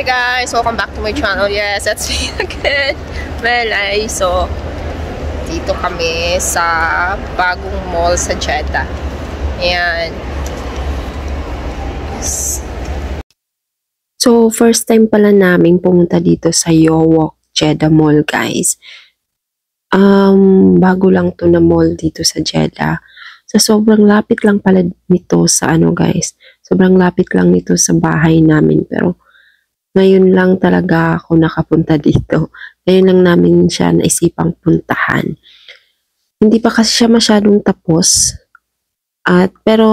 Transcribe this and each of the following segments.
guys! Welcome back to my channel. Yes, that's me again, Melay. So, dito kami sa bagong mall sa Jeddah. Ayan. So, first time pala namin pumunta dito sa Yowok Jeddah Mall, guys. Bago lang to na mall dito sa Jeddah. So, sobrang lapit lang pala nito sa guys. Sobrang lapit lang nito sa bahay namin. Pero, ngayon lang talaga ako nakapunta dito. Ngayon lang namin siya naisipang puntahan. Hindi pa kasi siya masyadong tapos. Pero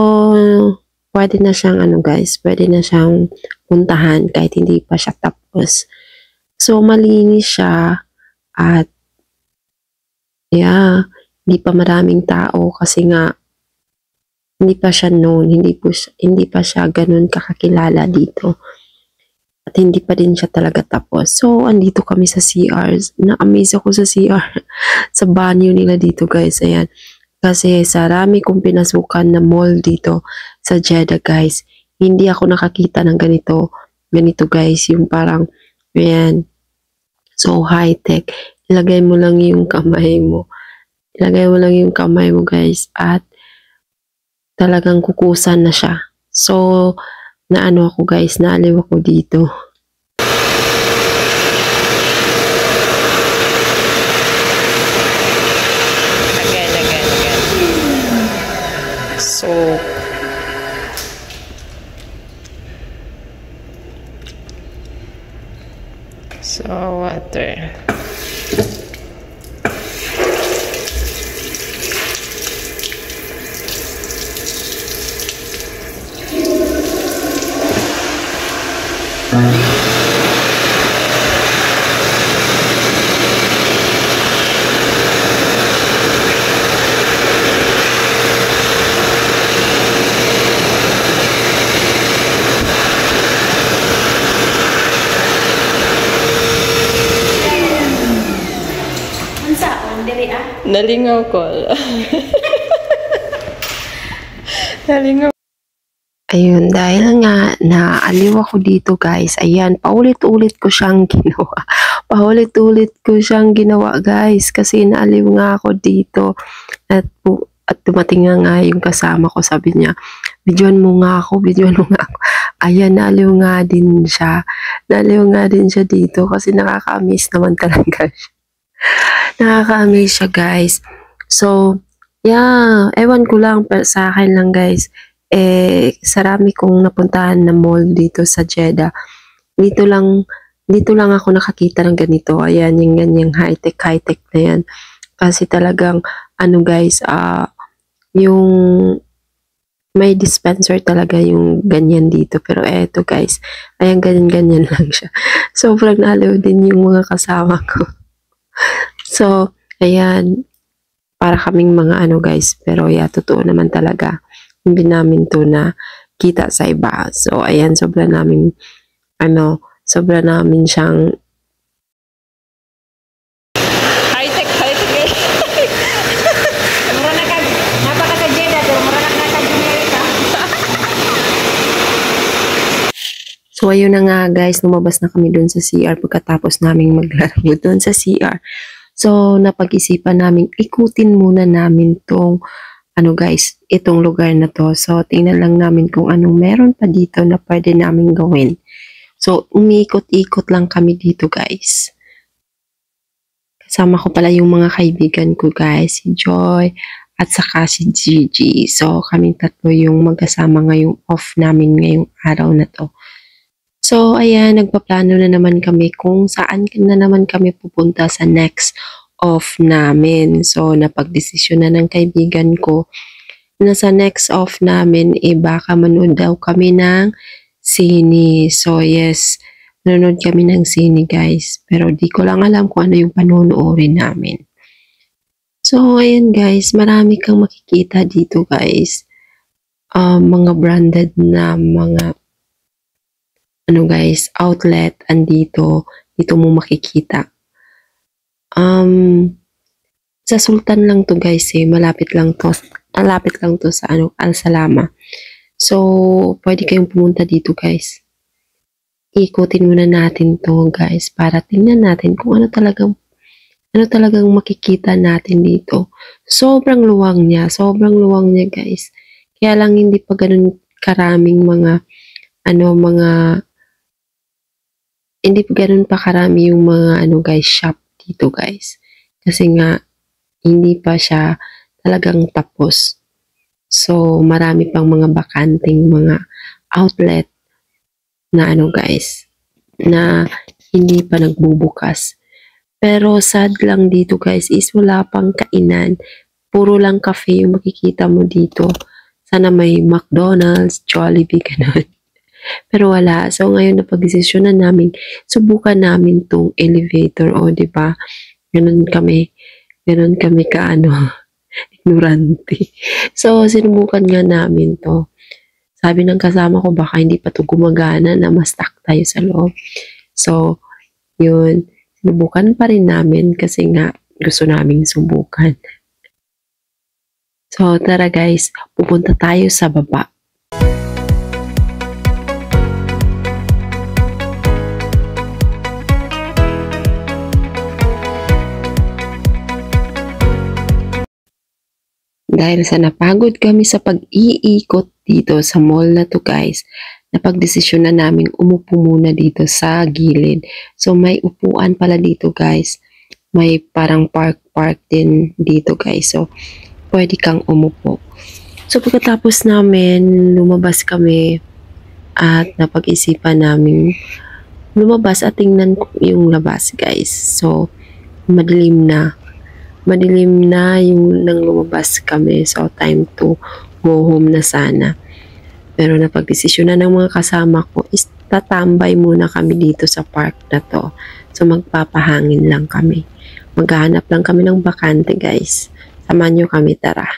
pwede na siyang guys, pwede na siyang puntahan kahit hindi pa siya tapos. So malinis siya at hindi pa maraming tao kasi nga hindi pa siya known, hindi pa siya ganun kakakilala dito. At hindi pa din siya talaga tapos. So, andito kami sa CR. Na-amaze ako sa CR. Sa banyo nila dito, guys. Ayan. Kasi sa rami kong pinasukan na mall dito sa Jeddah, guys. Hindi ako nakakita ng ganito. Ganito, guys. Yung parang, ayan. So, high-tech. Ilagay mo lang yung kamay mo. Ilagay mo lang yung kamay mo, guys. At talagang kukusan na siya. So, naano ako guys, naaliw ako dito. Again. So water. Nalingaw ko. Nalingaw. Ayun, dahil nga naaliw ako dito guys, ayan, paulit-ulit ko siyang ginawa. Paulit-ulit ko siyang ginawa guys, kasi naaliw nga ako dito. At dumating nga yung kasama ko, sabi niya, videoan mo nga ako. Ayan, naaliw nga din siya. Naaliw nga din siya dito kasi nakaka-miss naman talaga siya. Nakaka-amaze siya guys. So, ewan ko lang, pero sa akin lang guys, sarami kong napuntahan na mall dito sa Jeddah. Dito lang ako nakakita ng ganito. Ayan, yung ganyang high-tech na yan. Kasi talagang, guys, yung may dispenser talaga yung ganyan dito. Pero eto guys, ayan, ganyan lang siya. Sobrang naliw din yung mga kasama ko. So, ayan, para kaming mga guys, pero totoo naman talaga, hindi namin to na kita sa iba. So, ayan, sobra namin siyang high-tech. Mura na ka, napaka ka Jeddah, pero mura na ka Amerika. So, ayun na nga guys, lumabas na kami dun sa CR pagkatapos naming maglaro dun sa CR. So, napag-isipan namin, ikutin muna namin tong, guys, itong lugar na to. So, tingnan lang namin kung anong meron pa dito na pwede namin gawin. So, umiikot-ikot lang kami dito, guys. Kasama ko pala yung mga kaibigan ko, guys. Si Joy at saka si Gigi. So, kaming tatlo yung magkasama ngayong off namin ngayong araw na to. So, ayan, nagpaplano na naman kami kung saan na naman kami pupunta sa next off namin. So, napagdesisyon na ng kaibigan ko na sa next off namin, baka manood daw kami ng sine. So, yes, nanonood kami ng sine, guys. Pero di ko lang alam kung ano yung panonoorin namin. So, ayan, guys, marami kang makikita dito, guys. Mga branded na mga guys, outlet andito, dito mo makikita. Sa Sultan lang to guys, malapit lang to sa Al Salama. So, pwede kayong pumunta dito guys. ikutin muna natin to guys para tingnan natin kung ano talagang makikita natin dito. Sobrang luwang niya guys. Kaya lang hindi pa ganun karaming hindi pa ganun pa karami yung mga guys, shop dito guys. Kasi nga, hindi pa siya talagang tapos. So, marami pang mga bakanting mga outlet na guys, na hindi pa nagbubukas. Pero sad lang dito guys is wala pang kainan. Puro lang cafe yung makikita mo dito. Sana may McDonald's, Jollibee, ganun. Pero wala. So ngayon napag-desisyonan namin, subukan namin tong elevator. O, di ba? Ganun kami ignorante. So, sinubukan nga namin to. Sabi ng kasama ko, baka hindi pa to gumagana na ma-stuck tayo sa loob. So, yun. Sinubukan pa rin namin kasi nga gusto naming subukan. So, tara guys, pupunta tayo sa baba. Dahil sa napagod kami sa pag-iikot dito sa mall na to guys, napagdesisyon na naming umupo muna dito sa gilid. So may upuan pala dito guys. May parang park din dito guys. So pwede kang umupo. So pagkatapos namin lumabas kami at napag-isipan namin lumabas at tingnan yung labas guys. So madilim na yung nang lumabas kami. So time to go home na sana. Pero napagdesisyon na ng mga kasama ko is tatambay muna kami dito sa park na to. So magpapahangin lang kami. Maghahanap lang kami ng bakante guys. Samahan nyo kami, tara.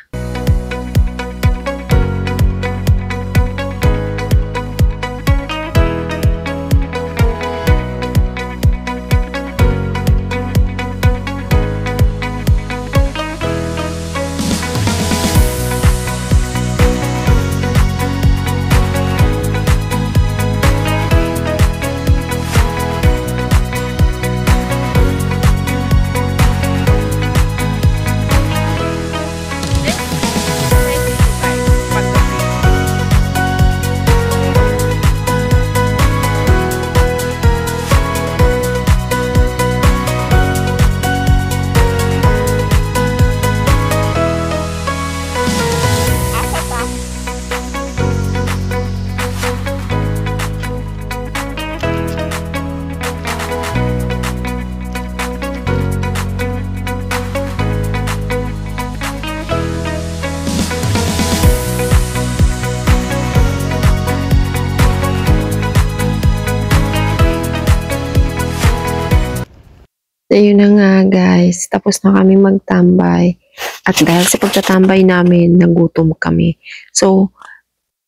Ayun na nga guys, tapos na kami magtambay. At dahil sa pagtatambay namin, nagutom kami. So,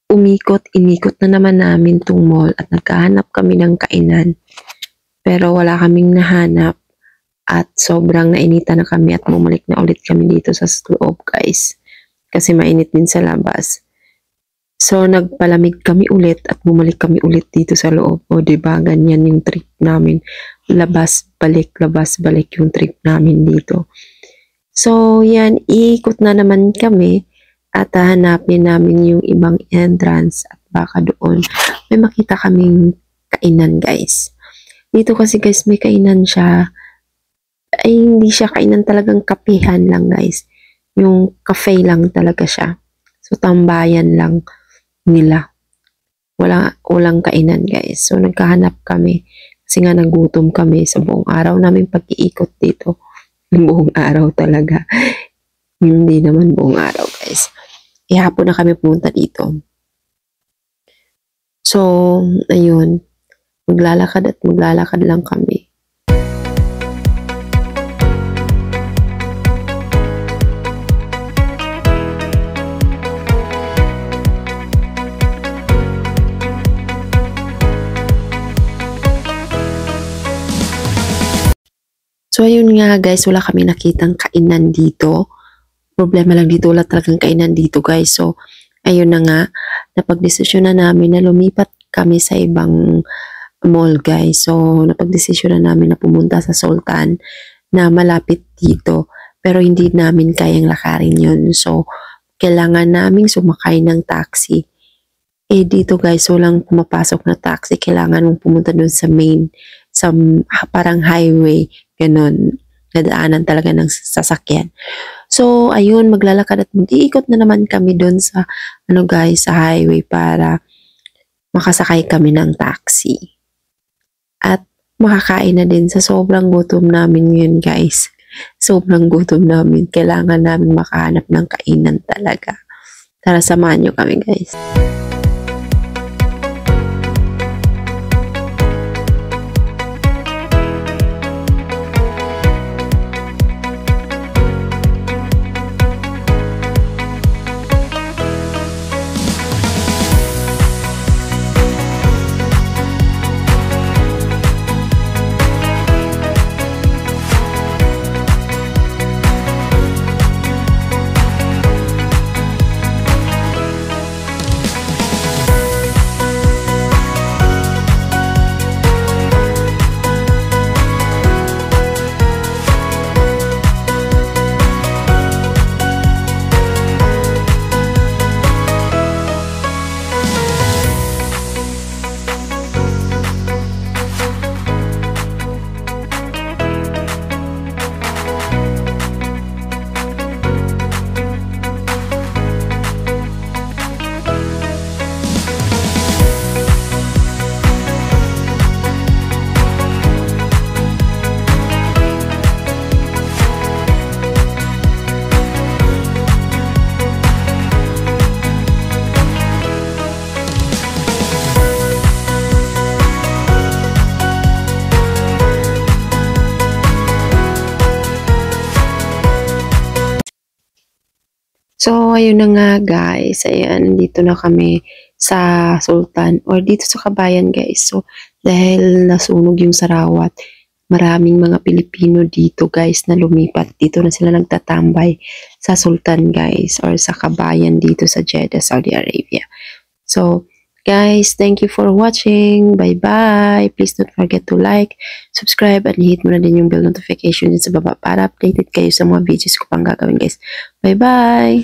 inikot na naman namin tong mall at nagkahanap kami ng kainan. Pero wala kaming nahanap at sobrang nainitan na kami at bumalik na ulit kami dito sa loob guys. Kasi mainit din sa labas. So, nagpalamig kami ulit at bumalik kami ulit dito sa loob. O, diba? Ganyan yung trip namin. Labas, balik yung trip namin dito. So, yan. Iikot na naman kami at hanapin namin yung ibang entrance at baka doon may makita kaming kainan, guys. Dito kasi, guys, may kainan siya. Ay, hindi siya kainan, talagang kapihan lang, guys. Yung cafe lang talaga siya. So, tambayan lang nila. Walang kainan guys. So nagkahanap kami kasi nga nagutom kami sa buong araw namin pag-iikot dito. Buong araw talaga. Hindi naman buong araw guys. Ihapon na kami pumunta dito. So ayun. Maglalakad lang kami. So, ayun nga guys, wala kami nakitang kainan dito. Problema lang dito, wala talagang kainan dito guys. So, ayun na nga, napag-desisyon na namin na lumipat kami sa ibang mall guys. So napagdesisyon na namin na pumunta sa Sultan na malapit dito. Pero hindi namin kayang lakarin yun. So kailangan naming sumakay ng taxi. Eh dito guys, walang pumapasok na taxi. Kailangan mong pumunta dun sa main, sa parang highway, ganun. Nadaanan talaga ng sasakyan. So, ayun, maglalakad at mag-iikot na naman kami dun sa, guys, sa highway para makasakay kami ng taxi. At makakain na din sa sobrang gutom namin ngayon, guys. Sobrang gutom namin. Kailangan namin makahanap ng kainan talaga. Tara, samahan nyo kami, guys. So, ayun na nga guys. Ayan, nandito na kami sa Sultan or dito sa Kabayan guys. So, dahil nasunog yung Sarawat, maraming mga Pilipino dito guys na lumipat. Dito na sila nagtatambay sa Sultan guys or sa Kabayan dito sa Jeddah, Saudi Arabia. So, guys, thank you for watching. Bye-bye. Please don't forget to like, subscribe, and hit mo na din yung bell notification din sa baba para updated kayo sa mga videos ko pang gagawin guys. Bye-bye!